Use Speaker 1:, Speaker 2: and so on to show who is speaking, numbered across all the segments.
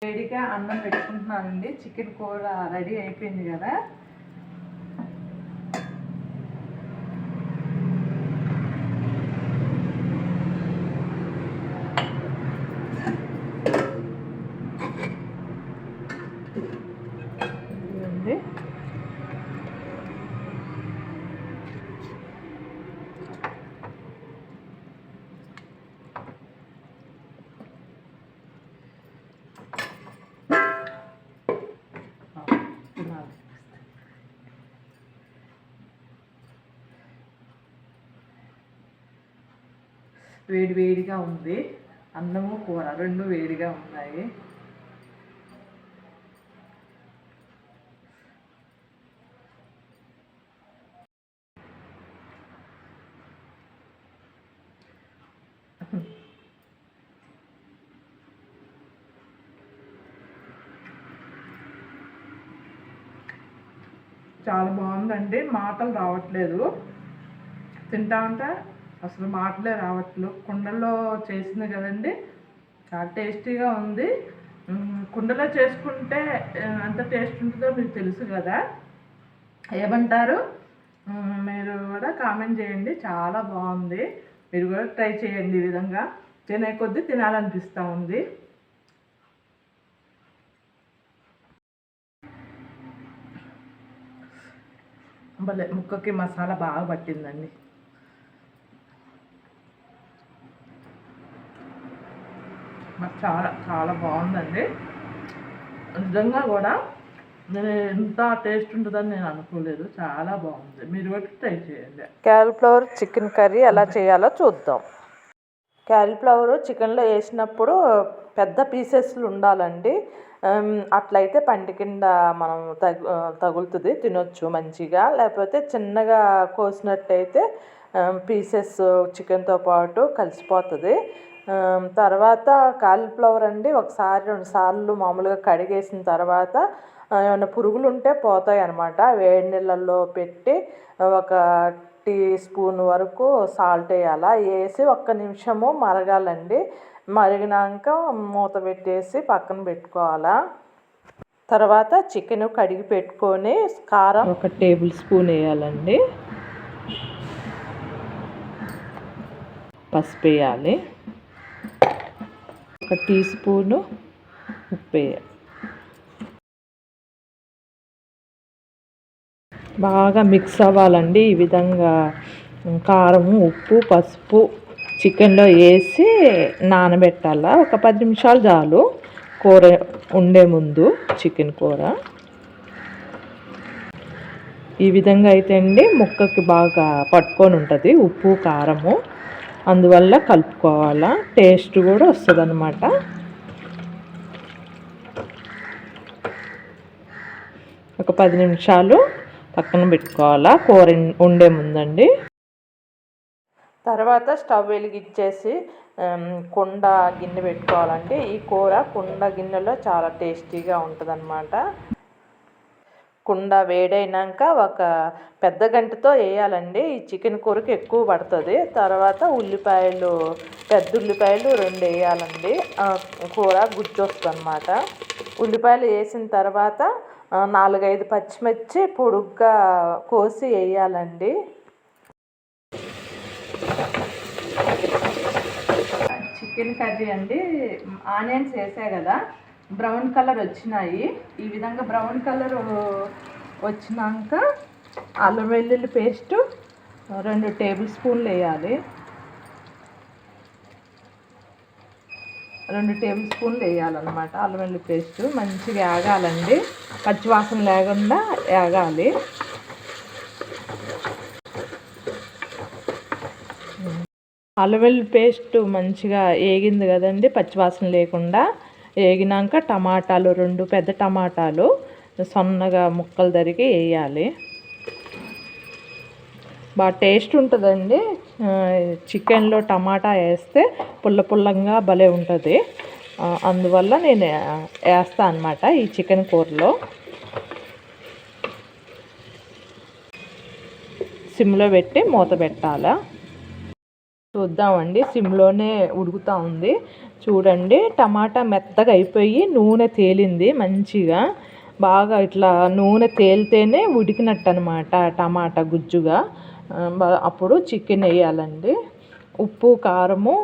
Speaker 1: వేడిగా అన్నం పెట్టుకుంటున్నానండి. చికెన్ కూర రెడీ అయిపోయింది కదా. వేడి వేడిగా ఉంది. అన్నము కూర రెండు వేడిగా ఉన్నాయి. చాలా బాగుందండి. మాటలు రావట్లేదు. తింటా ఉంటే అసలు మాటలే రావట్లేదు. కుండలో చేసింది కదండి, చాలా టేస్టీగా ఉంది. కుండలో చేసుకుంటే ఎంత టేస్ట్ ఉంటుందో మీకు తెలుసు కదా. ఏమంటారు? మీరు కూడా కామెంట్ చేయండి. చాలా బాగుంది. మీరు కూడా ట్రై చేయండి. ఈ విధంగా తినే కొద్దీ తినాలనిపిస్తూ ఉంది. భలే ముక్కకి మసాలా బాగా పట్టిందండి. చాలా చాలా బాగుందండి. నిజంగా కూడా నేను ఎంత టేస్ట్ ఉంటుందని నేను అనుకోలేదు. చాలా బాగుంది. మీరు కూడా ట్రై చేయండి.
Speaker 2: క్యాలీఫ్లవర్ చికెన్ కర్రీ ఎలా చేయాలో చూద్దాం. క్యాలీఫ్లవర్ చికెన్లో వేసినప్పుడు పెద్ద పీసెస్లు ఉండాలండి. అట్లయితే పంటి కింద మనం తగులుతుంది, తినొచ్చు మంచిగా. లేకపోతే చిన్నగా కోసినట్టయితే పీసెస్ చికెన్తో పాటు కలిసిపోతుంది. తర్వాత కాలీఫ్లవర్ అండి ఒకసారి 2 సార్లు మామూలుగా కడిగేసిన తర్వాత ఏమైనా పురుగులు ఉంటే పోతాయి అన్నమాట. వేడి నీళ్ళల్లో పెట్టి ఒక టీ స్పూన్ వరకు సాల్ట్ వేయాలి. వేసి 1 నిమిషము మరగాలండి. మరిగినాక మూత పెట్టేసి పక్కన పెట్టుకోవాలా. తర్వాత చికెన్ కడిగి పెట్టుకొని కారం 1 టేబుల్ స్పూన్ వేయాలండి. పసుపు వేయాలి. 1 టీ స్పూను ఉప్పు వేయాలి. బాగా మిక్స్ అవ్వాలండి. ఈ విధంగా కారం, ఉప్పు, పసుపు చికెన్లో వేసి నానబెట్టాలా. ఒక 10 నిమిషాలు చాలు కూర ఉండే ముందు. చికెన్ కూర ఈ విధంగా అయితే అండి ముక్కకి బాగా పట్టుకొని ఉంటుంది ఉప్పు కారము. అందువల్ల కలుపుకోవాలా. టేస్ట్ కూడా వస్తుంది అన్నమాట. ఒక 10 నిమిషాలు పక్కన పెట్టుకోవాలా కూర ఉండే ముందండి. తర్వాత స్టవ్ వెలిగించేసి కుండ గిన్నె పెట్టుకోవాలండి. ఈ కూర కుండ గిన్నెలో చాలా టేస్టీగా ఉంటుంది అన్నమాట. కుండ వేడైనాక ఒక పెద్ద గంటతో వేయాలండి. ఈ చికెన్ కూరకి ఎక్కువ పడుతుంది. తర్వాత ఉల్లిపాయలు, పెద్ద ఉల్లిపాయలు 2 వేయాలండి. కూర గుజ్జు వస్తుంది అన్నమాట. ఉల్లిపాయలు వేసిన తర్వాత 4-5 పచ్చిమిర్చి పొడుగ్గా కోసి వేయాలండి.
Speaker 1: చికెన్ కర్రీ అండి. ఆనియన్స్ వేసా కదా, బ్రౌన్ కలర్ వచ్చినాయి. ఈ విధంగా బ్రౌన్ కలర్ వచ్చినాక అల్లం వెల్లుల్లి పేస్టు 2 టేబుల్ స్పూన్లు వేయాలి. 2 టేబుల్ స్పూన్లు వేయాలన్నమాట. అల్లం వెల్లుల్లి పేస్టు మంచిగా వేగాలండి. పచ్చివాసన లేకుండా వేగాలి. అల్లం వెల్లుల్లి పేస్ట్ మంచిగా వేగింది కదండి, పచ్చివాసన లేకుండా. వేగినాక టమాటాలు 2 పెద్ద టమాటాలు సన్నగా ముక్కలు తరిగి వేయాలి. బాగా టేస్ట్ ఉంటుందండి. చికెన్లో టమాటా వేస్తే పుల్ల పుల్లంగా భలే ఉంటుంది. అందువల్ల నేను వేస్తాను అన్నమాట ఈ చికెన్ కూరలో. సిమ్లో పెట్టి మూత పెట్టాలా. చూద్దామండి. సిమ్లోనే ఉడుకుతూ ఉంది.
Speaker 2: చూడండి టమాటా మెత్తగా అయిపోయి నూనె తేలింది మంచిగా. బాగా ఇట్లా నూనె తేలితేనే ఉడికినట్టు అనమాట టమాటా గుజ్జుగా. అప్పుడు చికెన్ వేయాలండి. ఉప్పు కారము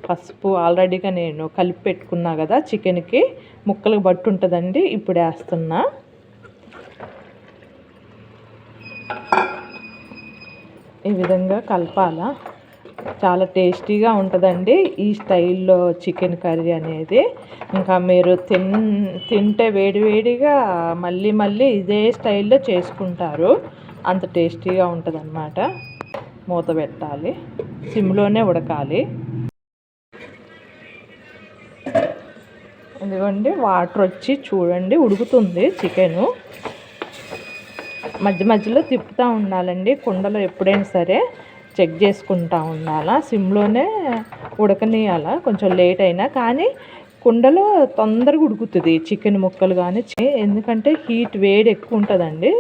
Speaker 2: పసుపు ఆల్రెడీగా నేను కలిపి పెట్టుకున్నా కదా చికెన్కి, ముక్కలకు బట్టి ఉంటుందండి. ఇప్పుడు వేస్తున్నా. ఈ విధంగా కలపాలా. చాలా టేస్టీగా ఉంటుందండి ఈ స్టైల్లో చికెన్ కర్రీ అనేది. ఇంకా మీరు తింటే వేడివేడిగా మళ్ళీ మళ్ళీ ఇదే స్టైల్లో చేసుకుంటారు. అంత టేస్టీగా ఉంటుంది అన్నమాట. మూత పెట్టాలి, సిమ్లోనే ఉడకాలి. ఇదిగోండి వాటర్ వచ్చి చూడండి ఉడుకుతుంది చికెను. మధ్య మధ్యలో తిప్పుతూ ఉండాలండి. కుండలో ఎప్పుడైనా సరే చెక్ చేసుకుంటూ ఉండాలా. సిమ్లోనే ఉడకనియాల, కొంచెం లేట్ అయినా కానీ కుండలో తొందరగా ఉడుకుతుంది చికెన్ ముక్కలు కానీ. ఎందుకంటే హీట్ వేడి ఎక్కువ ఉంటుందండి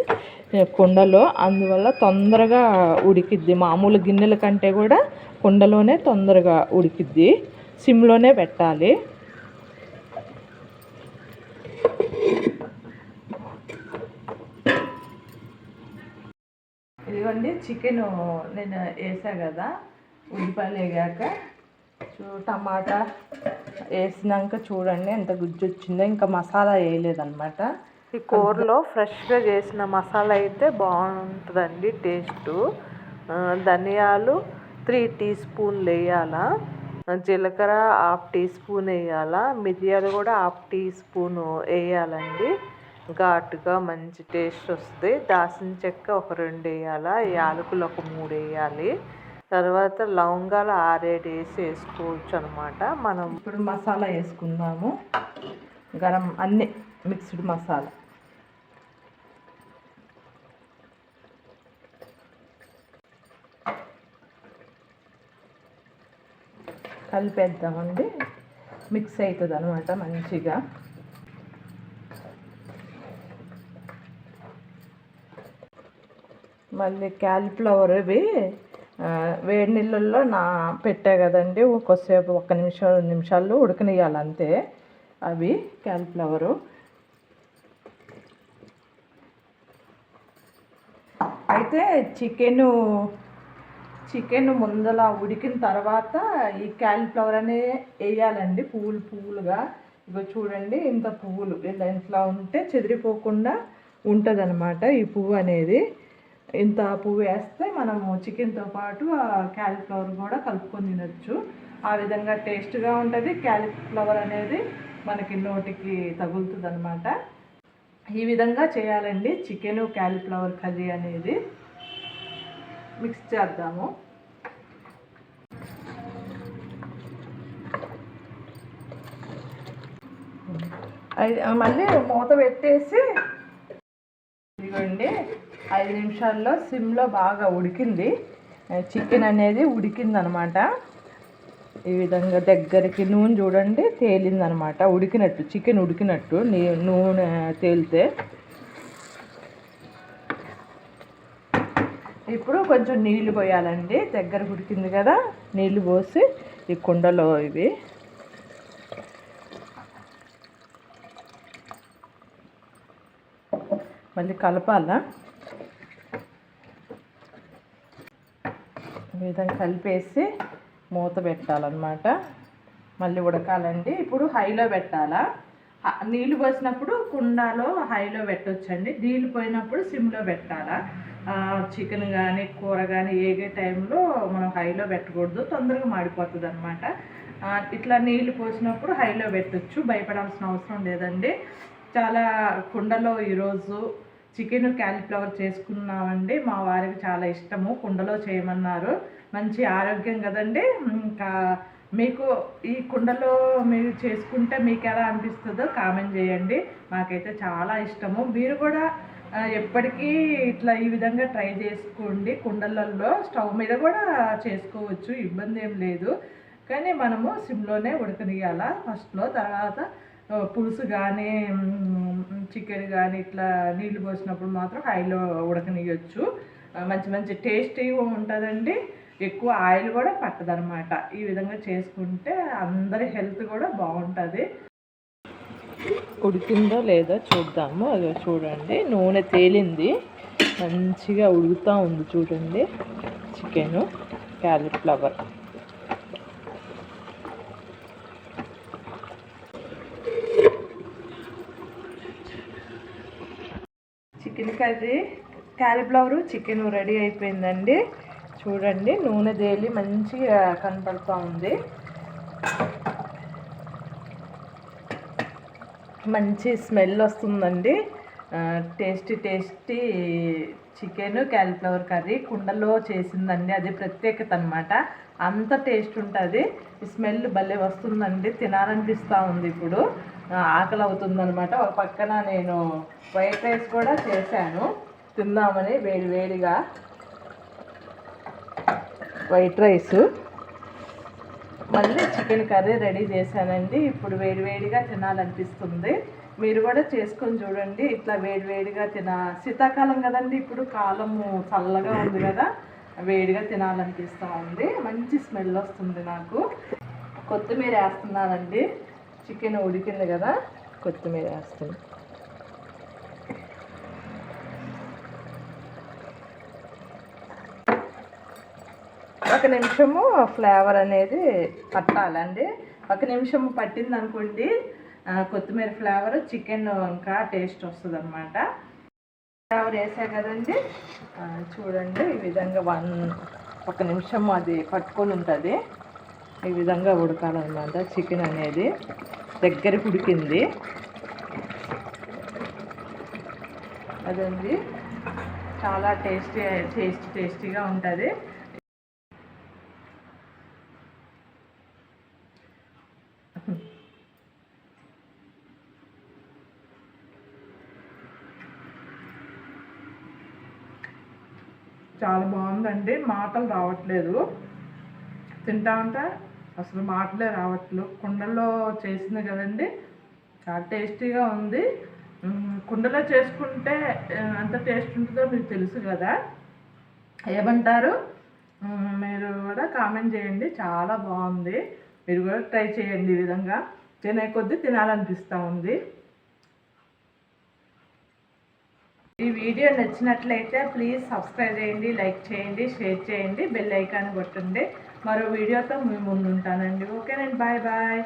Speaker 2: కుండలో, అందువల్ల తొందరగా ఉడికిద్ది. మామూలు గిన్నెల కంటే కూడా కుండలోనే తొందరగా ఉడికిద్ది. సిమ్లోనే పెట్టాలి. ఇదిగోండి చికెన్ నేను వేసా కదా, ఉల్లిపాయలు వేగాక టమాటా వేసినాక చూడండి ఎంత గుజ్జు వచ్చిందో. ఇంకా మసాలా వేయలేదన్నమాట. ఈ కూరలో ఫ్రెష్గా చేసిన మసాలా అయితే బాగుంటుందండి టేస్టు. ధనియాలు 3 టీ స్పూన్లు వేయాలా, జీలకర్ర 1/2 టీ స్పూన్ వేయాలా, మిరియాలు కూడా 1/2 టీ స్పూన్ వేయాలండి. ఘాటుగా మంచి టేస్ట్ వస్తుంది. దాల్చిన చెక్క ఒక 2 వేయాలా, యాలకులు ఒక 3 వేయాలి. తర్వాత లవంగాలు 6 7 వేసుకోవచ్చు అనమాట. మనం ఇప్పుడు మసాలా వేసుకుందాము. గరం అన్నీ మిక్స్డ్ మసాలా కలిపేద్దామండి. మిక్స్ అవుతుంది అనమాట మంచిగా. మళ్ళీ క్యాలీఫ్లవర్ ఇవి వేడి నీళ్ళల్లో పెట్టా కదండి, కొద్దిసేపు 1 నిమిషం 2 నిమిషాల్లో ఉడకనియాలి అంతే. అవి క్యాలీఫ్లవరు అయితే చికెన్ ముందల ఉడికిన తర్వాత ఈ క్యాలీఫ్లవర్ అనే వేయాలండి. పువ్వులుగా ఇగో చూడండి, ఇంత పువ్వులు ఇట్లా ఉంటే చెదిరిపోకుండా ఉంటుంది అనమాట ఈ పువ్వు అనేది. ఇంత పువ్వు వేస్తే మనము చికెన్తో పాటు ఆ క్యాలీఫ్లవర్ కూడా కలుపుకొని తినచ్చు. ఆ విధంగా టేస్ట్గా ఉంటుంది. క్యాలీఫ్లవర్ అనేది మనకి నోటికి తగులుతుంది అనమాట. ఈ విధంగా చేయాలండి చికెన్ క్యాలీఫ్లవర్ కర్రీ అనేది. మిక్స్ చేద్దాము. మళ్ళీ మూత పెట్టేసి ఇదిగోండి 5 నిమిషాల్లో సిమ్లో బాగా ఉడికింది చికెన్ అనేది. ఉడికిందనమాట. ఈ విధంగా దగ్గరికి నూనె చూడండి తేలిందనమాట. ఉడికినట్టు చికెన్ ఉడికినట్టు నూనె తేలితే. ఇప్పుడు కొంచెం నీళ్లు పోయాలండి. దగ్గర ఉడికింది కదా, నీళ్లు పోసి ఈ కుండలో ఇవి మళ్ళీ కలపాలా. ఈ విధంగా కలిపేసి మూత పెట్టాలన్నమాట. మళ్ళీ ఉడకాలండి. ఇప్పుడు హైలో పెట్టాలా. నీళ్ళు పోసినప్పుడు కుండలో హైలో పెట్టొచ్చండి. నీళ్ళు పోయినప్పుడు సిమ్లో పెట్టాలా. చికెన్ కానీ కూర కానీ ఏగే టైంలో మనం హైలో పెట్టకూడదు, తొందరగా మాడిపోతుంది అనమాట. ఇట్లా నీళ్ళు పోసినప్పుడు హైలో పెట్టచ్చు, భయపడాల్సిన అవసరం లేదండి. చాలా కుండలో ఈరోజు చికెన్ క్యాలీఫ్లవర్ చేసుకున్నామండి. మా వారికి చాలా ఇష్టము, కుండలో చేయమన్నారు. మంచి ఆరోగ్యం కదండి. ఇంకా మీకు ఈ కుండలో మీరు చేసుకుంటే మీకు ఎలా అనిపిస్తుందో కామెంట్ చేయండి. మాకైతే చాలా ఇష్టము. మీరు కూడా ఎప్పటికీ ఇట్లా ఈ విధంగా ట్రై చేసుకోండి. కుండలలో స్టవ్ మీద కూడా చేసుకోవచ్చు, ఇబ్బంది ఏం లేదు. కానీ మనము సిమ్లోనే ఉడకనియాల ఫస్ట్లో. తర్వాత పులుసు కానీ చికెన్ కానీ ఇట్లా నీళ్ళు పోసినప్పుడు మాత్రం హైలో ఉడకనియచ్చు. మంచి మంచి టేస్టీ ఉంటుందండి.
Speaker 1: ఎక్కువ ఆయిల్ కూడా పట్టదనమాట. ఈ విధంగా చేసుకుంటే అందరి హెల్త్ కూడా బాగుంటుంది.
Speaker 2: ఉడికిందో లేదో చూద్దాము. అది చూడండి, నూనె తేలింది, మంచిగా ఉడుకుతూ ఉంది చూడండి. Chicken cauliflower chicken curry, cauliflower chicken ready అయిపోయిందండి. చూడండి, నూనె తేలి మంచిగా కనపడుతూ ఉంది. మంచి స్మెల్ వస్తుందండి. టేస్టీ చికెన్ క్యాలీఫ్లవర్ కర్రీ కుండలో చేసిందండి. అది ప్రత్యేకత అనమాట. అంత టేస్ట్ ఉంటుంది. స్మెల్ భలే వస్తుందండి, తినాలనిపిస్తూ ఉంది. ఇప్పుడు ఆకలి అవుతుందనమాట. ఒక పక్కన నేను వైట్ రైస్ కూడా చేశాను తిందామని, వేడిగా వైట్ రైస్, మళ్ళీ చికెన్ కర్రీ రెడీ చేశానండి. ఇప్పుడు వేడిగా తినాలనిపిస్తుంది. మీరు కూడా చేసుకొని చూడండి. ఇట్లా వేడిగా శీతాకాలం కదండి, ఇప్పుడు కాలము చల్లగా ఉంది కదా, వేడిగా తినాలనిపిస్తూ ఉంది. మంచి స్మెల్ వస్తుంది నాకు. కొత్తిమీర వేస్తున్నానండి. చికెన్ ఉడికింది కదా, కొత్తిమీర వేస్తుంది. ఒక నిమిషము ఫ్లేవర్ అనేది పట్టాలండి. ఒక నిమిషము పట్టింది అనుకోండి, కొత్తిమీర ఫ్లేవర్ చికెన్ ఇంకా టేస్ట్ వస్తుంది అనమాట. ఫ్లేవర్ వేసా కదండి, చూడండి ఈ విధంగా ఒక నిమిషం అది పట్టుకొని ఉంటుంది. ఈ విధంగా ఉడకాలన్నమాట. చికెన్ అనేది దగ్గరికి ఉడికింది అదండి. చాలా టేస్టీగా ఉంటుంది. చాలా బాగుందండి. మాటలు రావట్లేదు. తింటా ఉంటే అసలు మాటలే రావట్లేదు. కుండలో చేసింది కదండి, చాలా టేస్టీగా ఉంది. కుండలో చేసుకుంటే ఎంత టేస్ట్ ఉంటుందో మీకు తెలుసు కదా. ఏమంటారు? మీరు కూడా కామెంట్ చేయండి. చాలా బాగుంది. మీరు కూడా ట్రై చేయండి. ఈ విధంగా తినే కొద్దీ తినాలనిపిస్తూ ఉంది. ఈ వీడియో నచ్చినట్లయితే ప్లీజ్ సబ్స్క్రైబ్ చేయండి, లైక్ చేయండి, షేర్ చేయండి, బెల్ ఐకాన్ కొట్టండి. మరో వీడియోతో మీ ముందు ఉంటానండి. ఓకేనండి, బాయ్.